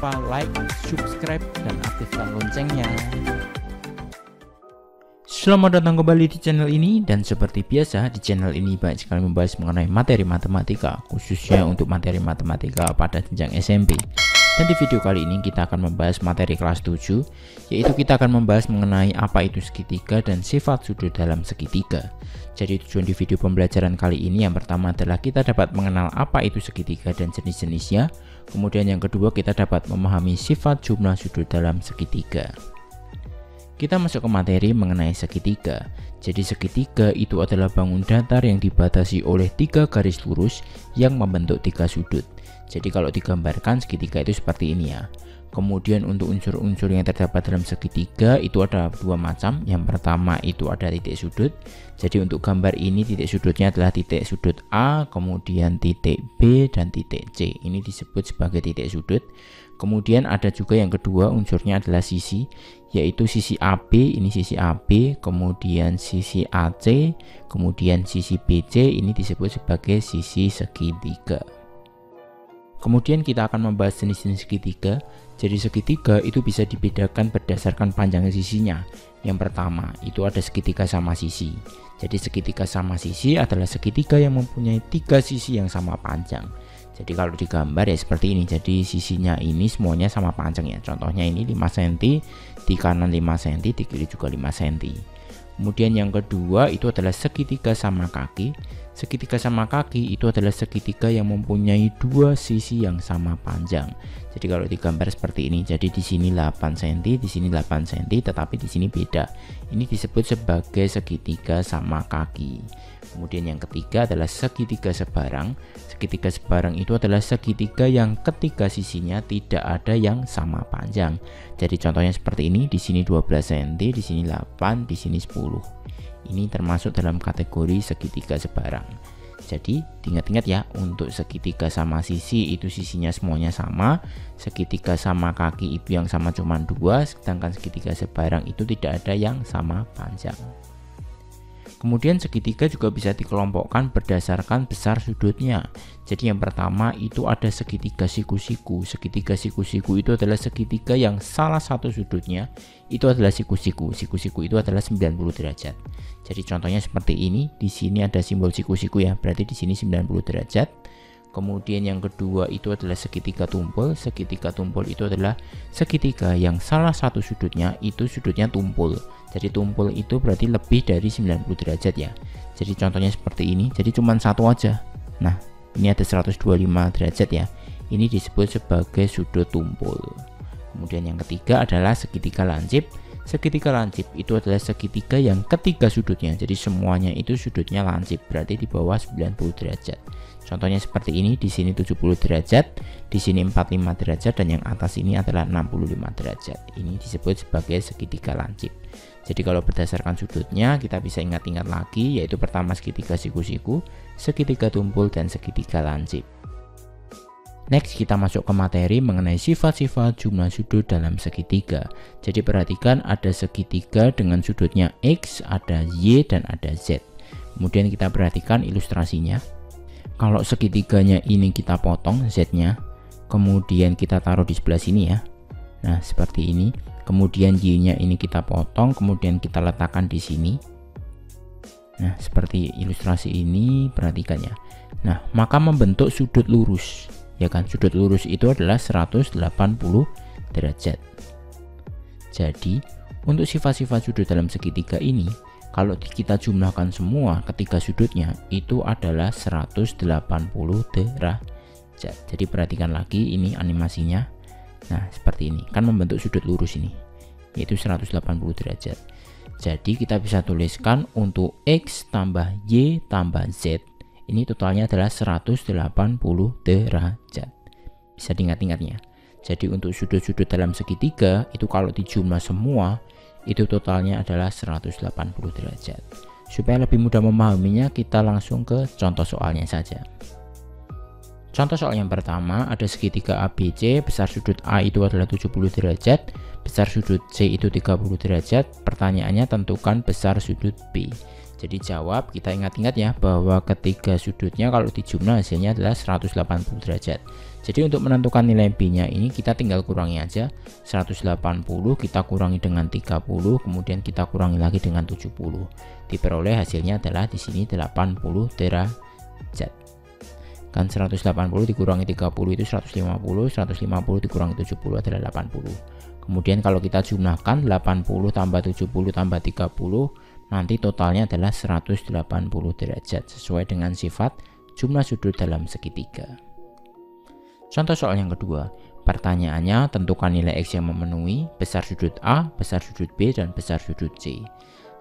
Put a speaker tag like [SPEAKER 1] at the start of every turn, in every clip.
[SPEAKER 1] lupa like, subscribe, dan aktifkan loncengnya. Selamat datang kembali di channel ini, dan seperti biasa di channel ini banyak sekali membahas mengenai materi matematika, khususnya untuk materi matematika pada jenjang SMP. Dan di video kali ini kita akan membahas materi kelas 7, yaitu kita akan membahas mengenai apa itu segitiga dan sifat sudut dalam segitiga. Jadi tujuan di video pembelajaran kali ini yang pertama adalah kita dapat mengenal apa itu segitiga dan jenis-jenisnya. Kemudian yang kedua kita dapat memahami sifat jumlah sudut dalam segitiga. Kita masuk ke materi mengenai segitiga. Jadi segitiga itu adalah bangun datar yang dibatasi oleh 3 garis lurus yang membentuk 3 sudut. Jadi kalau digambarkan segitiga itu seperti ini ya. Kemudian untuk unsur-unsur yang terdapat dalam segitiga itu ada 2 macam. Yang pertama itu ada titik sudut. Jadi untuk gambar ini titik sudutnya adalah titik sudut A, kemudian titik B, dan titik C. Ini disebut sebagai titik sudut. Kemudian ada juga yang kedua unsurnya adalah sisi, yaitu sisi AB, ini sisi AB, kemudian sisi AC, kemudian sisi BC, ini disebut sebagai sisi segitiga. Kemudian kita akan membahas jenis-jenis segitiga. Jadi segitiga itu bisa dibedakan berdasarkan panjang sisinya. Yang pertama itu ada segitiga sama sisi. Jadi segitiga sama sisi adalah segitiga yang mempunyai 3 sisi yang sama panjang. Jadi kalau digambar ya seperti ini. Jadi sisinya ini semuanya sama panjang ya. Contohnya ini 5 cm, di kanan 5 cm, di kiri juga 5 cm. Kemudian yang kedua itu adalah segitiga sama kaki. Segitiga sama kaki itu adalah segitiga yang mempunyai 2 sisi yang sama panjang. Jadi kalau digambar seperti ini, jadi di sini 8 cm, di sini 8 cm, tetapi di sini beda. Ini disebut sebagai segitiga sama kaki. Kemudian yang ketiga adalah segitiga sebarang. Segitiga sebarang itu adalah segitiga yang ketiga sisinya tidak ada yang sama panjang. Jadi contohnya seperti ini, di sini 12 cm, di sini 8, di sini 10. Ini termasuk dalam kategori segitiga sebarang. Jadi diingat-ingat ya, untuk segitiga sama sisi itu sisinya semuanya sama. Segitiga sama kaki itu yang sama cuma 2, sedangkan segitiga sebarang itu tidak ada yang sama panjang. Kemudian segitiga juga bisa dikelompokkan berdasarkan besar sudutnya. Jadi yang pertama itu ada segitiga siku-siku. Segitiga siku-siku itu adalah segitiga yang salah satu sudutnya itu adalah siku-siku. Siku-siku itu adalah 90 derajat. Jadi contohnya seperti ini. Di sini ada simbol siku-siku ya. Berarti di sini 90 derajat. Kemudian yang kedua itu adalah segitiga tumpul. Segitiga tumpul itu adalah segitiga yang salah satu sudutnya itu sudutnya tumpul. Jadi tumpul itu berarti lebih dari 90 derajat ya. Jadi contohnya seperti ini. Jadi cuma satu aja. Nah, ini ada 125 derajat ya. Ini disebut sebagai sudut tumpul. Kemudian yang ketiga adalah segitiga lancip. Segitiga lancip itu adalah segitiga yang ketiga sudutnya. Jadi semuanya itu sudutnya lancip, berarti di bawah 90 derajat. Contohnya seperti ini, di sini 70 derajat, di sini 45 derajat, dan yang atas ini adalah 65 derajat. Ini disebut sebagai segitiga lancip. Jadi kalau berdasarkan sudutnya kita bisa ingat-ingat lagi, yaitu pertama segitiga siku-siku, segitiga tumpul, dan segitiga lancip. Next kita masuk ke materi mengenai sifat-sifat jumlah sudut dalam segitiga. Jadi perhatikan ada segitiga dengan sudutnya X, ada Y, dan ada Z. Kemudian kita perhatikan ilustrasinya. Kalau segitiganya ini kita potong Z-nya, kemudian kita taruh di sebelah sini ya. Nah seperti ini. Kemudian Y-nya ini kita potong, kemudian kita letakkan di sini. Nah seperti ilustrasi ini, perhatikan ya. Nah maka membentuk sudut lurus. Ya kan, sudut lurus itu adalah 180 derajat. Jadi untuk sifat-sifat sudut dalam segitiga ini, kalau kita jumlahkan semua ketiga sudutnya itu adalah 180 derajat. Jadi perhatikan lagi ini animasinya. Nah seperti ini, kan membentuk sudut lurus ini, yaitu 180 derajat. Jadi kita bisa tuliskan untuk X tambah Y tambah Z, ini totalnya adalah 180 derajat. Bisa diingat-ingatnya. Jadi untuk sudut-sudut dalam segitiga itu kalau dijumlah semua itu totalnya adalah 180 derajat. Supaya lebih mudah memahaminya, kita langsung ke contoh soalnya saja. Contoh soal yang pertama, ada segitiga ABC, besar sudut A itu adalah 70 derajat, besar sudut C itu 30 derajat. Pertanyaannya tentukan besar sudut B. Jadi jawab, kita ingat-ingat ya bahwa ketiga sudutnya kalau dijumlah hasilnya adalah 180 derajat. Jadi untuk menentukan nilai B nya ini kita tinggal kurangi aja. 180 kita kurangi dengan 30, kemudian kita kurangi lagi dengan 70. Diperoleh hasilnya adalah di sini 80 derajat. Kan 180 dikurangi 30 itu 150, 150 dikurangi 70 adalah 80. Kemudian kalau kita jumlahkan 80 tambah 70 tambah 30, nanti totalnya adalah 180 derajat sesuai dengan sifat jumlah sudut dalam segitiga. Contoh soal yang kedua, pertanyaannya tentukan nilai X yang memenuhi besar sudut A, besar sudut B, dan besar sudut C.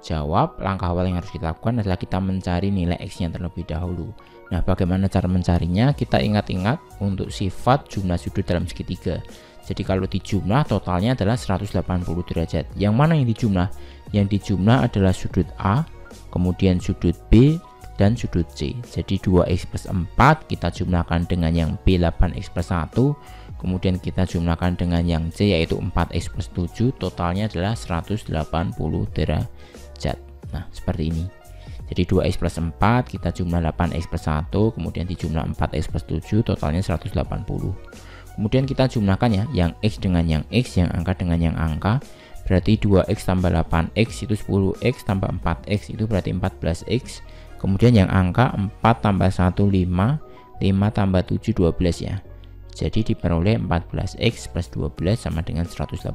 [SPEAKER 1] Jawab, langkah awal yang harus kita lakukan adalah kita mencari nilai X-nya terlebih dahulu. Nah, bagaimana cara mencarinya? Kita ingat-ingat untuk sifat jumlah sudut dalam segitiga. Jadi kalau dijumlah totalnya adalah 180 derajat. Yang mana yang dijumlah? Yang dijumlah adalah sudut A, kemudian sudut B, dan sudut C. Jadi 2x plus 4 kita jumlahkan dengan yang B 8x plus 1, kemudian kita jumlahkan dengan yang C yaitu 4x plus 7, totalnya adalah 180 derajat. Nah, seperti ini. Jadi 2x plus 4 kita jumlah 8x plus 1, kemudian dijumlah 4x plus 7, totalnya 180. Kemudian kita jumlahkan ya, yang X dengan yang X, yang angka dengan yang angka. Berarti 2x tambah 8x itu 10x, tambah 4x itu berarti 14x. Kemudian yang angka 4 tambah 1 5, 5 tambah 7 12 ya. Jadi diperoleh 14x plus 12 sama dengan 180.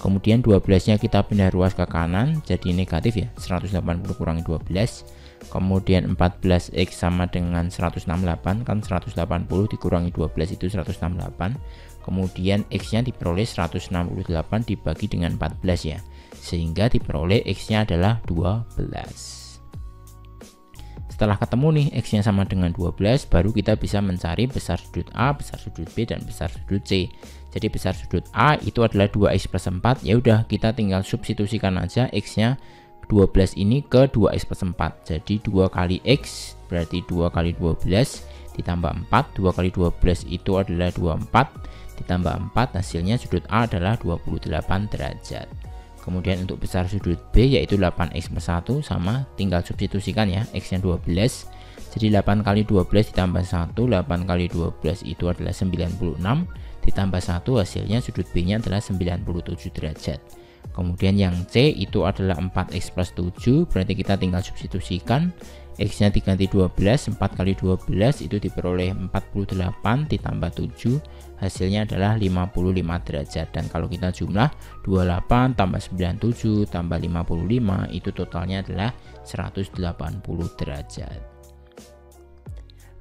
[SPEAKER 1] Kemudian 12 nya kita pindah ruas ke kanan, jadi negatif ya, 180 kurangi 12. Kemudian 14x sama dengan 168, kan 180 dikurangi 12 itu 168. Kemudian X nya diperoleh 168 dibagi dengan 14 ya, sehingga diperoleh X nya adalah 12. Setelah ketemu nih X nya sama dengan 12, baru kita bisa mencari besar sudut A, besar sudut B, dan besar sudut C. Jadi besar sudut A itu adalah 2x plus 4, ya udah kita tinggal substitusikan aja X nya 12 ini ke 2x plus 4. Jadi 2 kali X berarti 2 kali 12 ditambah 4, 2 kali 12 itu adalah 24, ditambah 4 hasilnya sudut A adalah 28 derajat. Kemudian untuk besar sudut B yaitu 8x plus 1 sama, tinggal substitusikan ya, X nya 12. Jadi 8 kali 12 ditambah 1, 8 kali 12 itu adalah 96, ditambah 1 hasilnya sudut B nya adalah 97 derajat. Kemudian yang C itu adalah 4x plus 7, berarti kita tinggal substitusikan, X nya diganti 12, 4 kali 12 itu diperoleh 48 ditambah 7, hasilnya adalah 55 derajat. Dan kalau kita jumlah 28 tambah 97 tambah 55 itu totalnya adalah 180 derajat.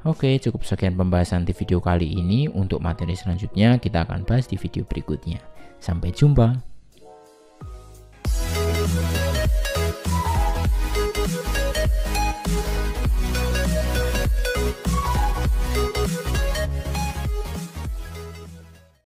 [SPEAKER 1] Oke, cukup sekian pembahasan di video kali ini. Untuk materi selanjutnya kita akan bahas di video berikutnya. Sampai jumpa.